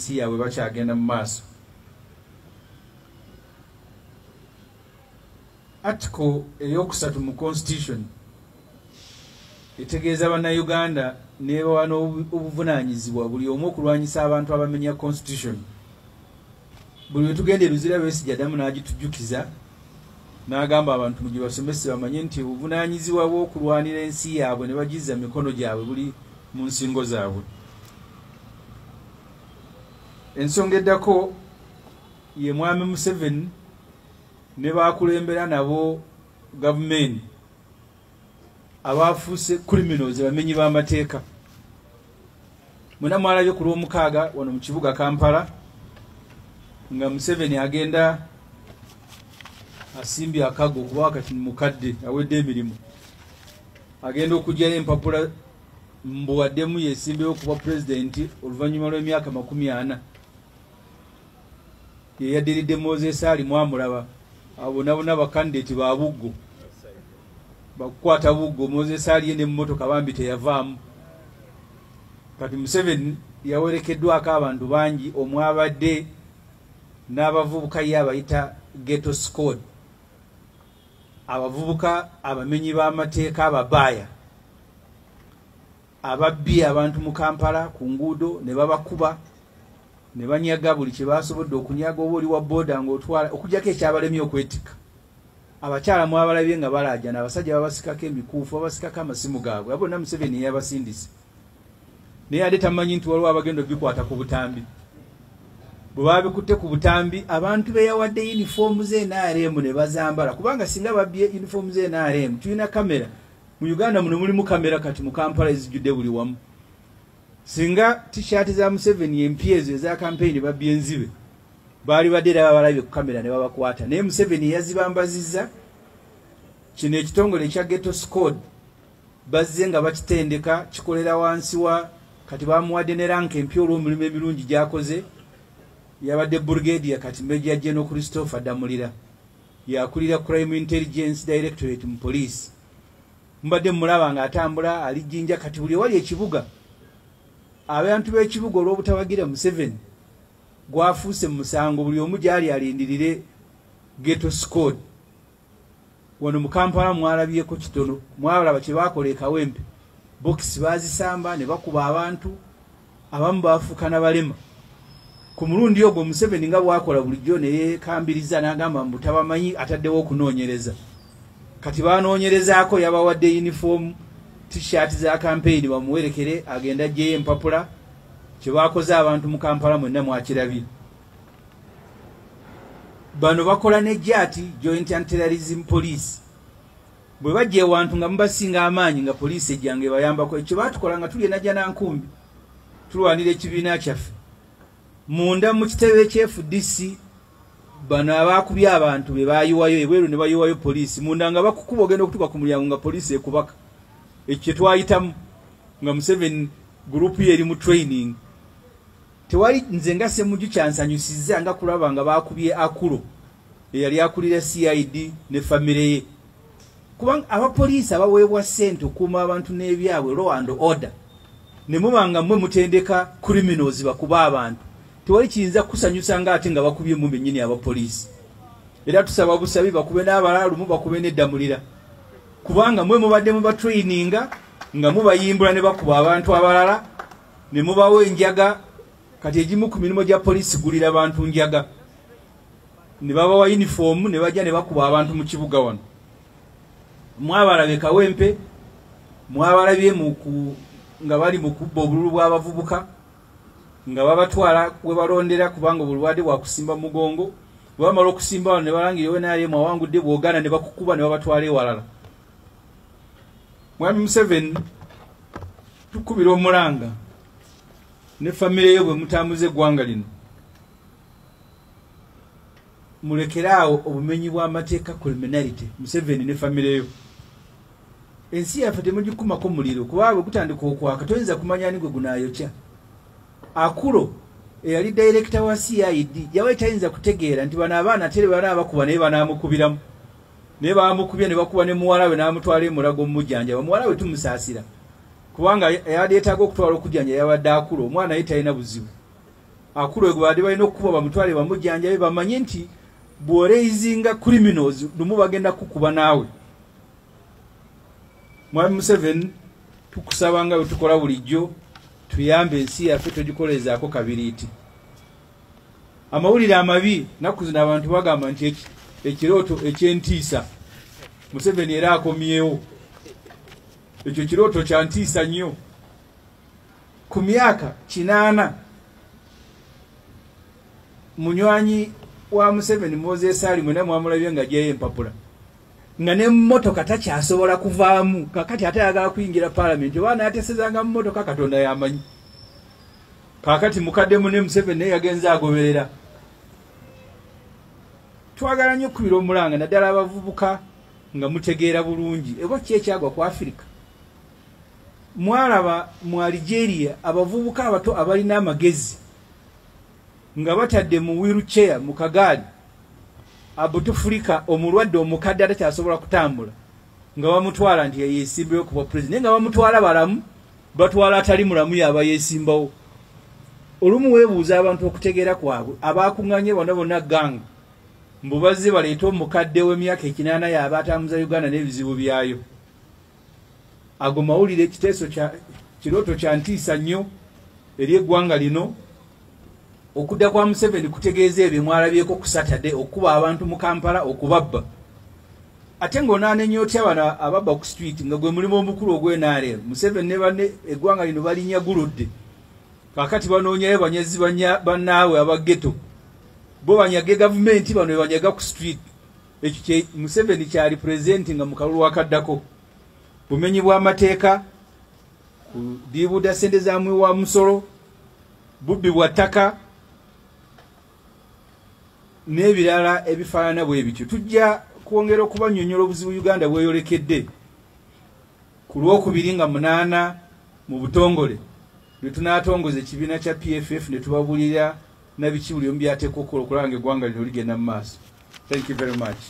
ensi yaabwe bakyagenda mu maaso. Article eyokusatu mu Constitution etegeeza bannayuganda nebawa n'obuvunaanyizibwa buli omu okulwanyisa abantu abamenya Constitution. Buli wetugenda Luzira Besigye addamu n'agitujjukiza n'agamba abantu mu gye basomese bamanye nti obuvunaanyizibwa bw'okulwanira ensi yaabwe ne bagizza mikono gyabwe buli mu nsingo zaabwe. Ensonga eddako ye Mwami Museveni ne baakulembera nabo gavumenti abafuuse criminals bamenyi b'amateeka. Mwena mwalabye ku Lwomukaaga wano mu kibuga Kampala nga Museveni agenda asimbye akago kuba kati mukadde awedde emirimu agenda okujjayo empapula mbuwaddemu yesimbeyo kuba pulezidenti oluvannyuma lw'emyaka 40 ye yaddiridde Moses Ali mwamulaba abo nabona bakandidate ba Buggo bakukwata Buggo Moses Ali ne mmotoka bambi teyavaamu. Kati Museveni yawerekeddwako abantu bangi omwabadde n'abavubuka ye abayita ghetto squad, abavubuka abamenyi b'amateeka ababaaya ababbi abantu mu Kampala ku nguudo ne babakuba ne banyaga buli kye basobodde okunyaga oba oli wa boda ng'otwala okugyako ekyabalemye okwetika. Abakyala mwabalabye nga balaajana abasajja babasikako emikuufu babasikako amasimu gaabwe abo na Museveni yabasindise naye ate tamanyi nti waliwo abagenda bikwata ku butambi. Bwe babikutte ku butambi abantu beyawadde uniform ze NRM ne bazambala kubanga singa babbye uniform ze NRM tulina kamera mu Uganda muno mulimu kamera kati mu Kampala ezijjudde buli wamu. Singa t-shirt za Museveni empya ezo eza campaign babbye enzibe baali badera balabye ku kamera ne babakwata naye Museveni yazibambazizza. Kino ekitongole ekya ghetto squad bazze nga bakitendeka kikolera wansi wa kati bamuwadde ne rank empya olw'omulimu emirungi gyakoze. Yabadde brigadier kati Major General Christopher Damulira yakulira Crime Intelligence Directorate mu police. Mbadde mulaba nga atambula ali Jinja kati buli wali ekibuga abantu b'ekibuga olw'obutawagira Museveni gwafuuse musango buli omu gyali alindirire ghetto squad. Wano mu Kampala mwalabyeko kitono mwalaba kye baakola Kawempe box bazisamba ne bakuba abantu abamu baafuuka n'abalema. Ku mulundi ogwo Museveni nga bwakola bulijjo ne yeekambiriza n'agamba mbu tabamanyi ataddewo okunoonyereza. Kati baanoonyerezaako yabawadde uniform t-shirt za campaign bamuwerekere agenda ajjeyo empapula kye baakoze abantu mu Kampala mwenna mwakirabye. Bano bakola ne JAT Joint Anti-Terrorism Police. Bwe bajja ewantu nga mubasinga amaanyi nga poliisi ejjange bayambako ekyo baatukola nga tuli najja na nkumbi tulwanira ekibiina kyaffe. Munda mu kitebe ky'FDC bano abaakubye abantu be baayiwayo ebweru ne bayiwayo poliisi munda nga bakukuba ogenda okutuka ku mulyango nga poliisi ekubaka. Ekyo twayitamu nga Museveni group ye eri mu training. Tewali nze nga Ssemujju kyansanyusizza nga kulaba nga baakubye Akulo eyali akulira CID ne famire ye. Kubanga abapoliisi abaweebwa ssente okuuma abantu n'ebyabwe law and order ne mubanga mmwe mutendeka criminals bakuba abantu. Tewali kiyinza kusanyusa nga ate nga bakubye mu bennyini abapoliisi. Era tusaba busabi bakube n'abalaalu bakube n'eddamulira. Kubanga mmwe mubadde mu batraininga nga mubayimbula ne bakuba abantu abalala ne mubawo enjaga kati egimu ku mirimu gya poliisi gulira abantu njaga. Ne babawa uniform ne bajja ne bakuba abantu mu kibuga wano. Mwabalabye Kawempe mwabalabye nga bali mu kubba obululu bw'abavubuka nga babatwala we balondera kubanga obulwadde bwakusimba mugongo bwamala okusimba wano ne balangira we naye mwawangudde bwogana ne bakukuba ne babatwala ewalala. Mwami Museveni tukubira omulanga ne famire yo bwe mutambuze eggwanga lino mulekeraawo obumenyi bw'amateeka criminality. Museveni ne famire yo ensi yaffe temugikumako muliro kuba bwe gutandika okwaka toyinza kumanya ni gwe gunaayokya. Akulo eyali director wa CID yawe tayinza kutegeera nti bano abaana tere bana abakuba naye banaamukubiramu naye baamukubye ne bakuba ne muwala we n'amutwala emulago mujjanja muwala we tumusaasira kubanga yali etaaga okutwala okujjanja yabadde Akulo omwana ye talina buzibu. akulu egwadi balina okuba bamutwale bamujjanjabe bamanye nti bw'oreizinga criminals lumu bagenda kukuba naawe. Mwami Museveni tukusaba nga bwe tukola bulijjo tuyambe ensi yaffe tugikolezaako kabiriiti. Amawulire amabi naku zino abantu bagamba nti ekirooto ekyentiisa Museveni era akomyewo. Ekyo kirooto kya ntiisa nnyo. Ku myaka 8 munywanyi wa Museveni Moses Ali mwena mwamulabye nga ajjayo empapula nga n'emmotoka takyasobola kuvaamu kakati ate ayagala kuyingira palamenti oba n'atesezanga mu mmotoka Katonda yamanyi. Kakati mukaddemu ne Museveni naye yagenza agoberera. Twagala nnyo okubira omulanga naddala abavubuka nga mutegeera bulungi eba ki ekyagwa ku Africa. Mwalaba mu Algeria abavubuka abato abalina amagezi nga batadde mu wheelchair mu kagaali Abutufulika omulwadde omukadde atakyasobola kutambula nga bamutwala nti yeesimbayo kuba president nga bamutwala balamu batwala atali mulamu yaba yeesimbawo. Olumu weebuuza abantu okutegeera kwabwe abakuŋŋanye bonna ganga mbubazze baleeta omukadde w'emyaka 8 yaba atambuza Uganda n'ebizibu byayo. Ago mawulire ekiteeso kya kirooto kya ntiisa nnyo eri eggwanga lino. Okudda kwa Museveni kutegeeza ebyo mwalabyeko ku Saturday okuba abantu mu Kampala okubabba. Ate ng'onaanenya otya bano ababba ku street nga gwe mulimu omukulu ogw'NRM. Museveni ne banne eggwanga lino balinnya guludde. Kakati banoonyayo banyazi bannaawe abageto. Bo banyage gavumenti bano banyaga ku street. Ekyo Museveni kyali pulezidenti nga mu kalulu akaddako. Bumenyi bw'amateeka, kudiibuuda ssente za mwe wa musolo, bubbi bwa ttaka n'ebirala ebifaanana bwe bityo. Tujja kwongera okubannyonnyola obuzibu Uganda bweyolekedde ku Lwokubiri nga 8 mu butongole lwe tunaatongoza ekibiina kya PFF ne tubabulira na biki buli omu byateeka okukola okulanga eggwanga lino ligenda mu maaso. Thank you very much.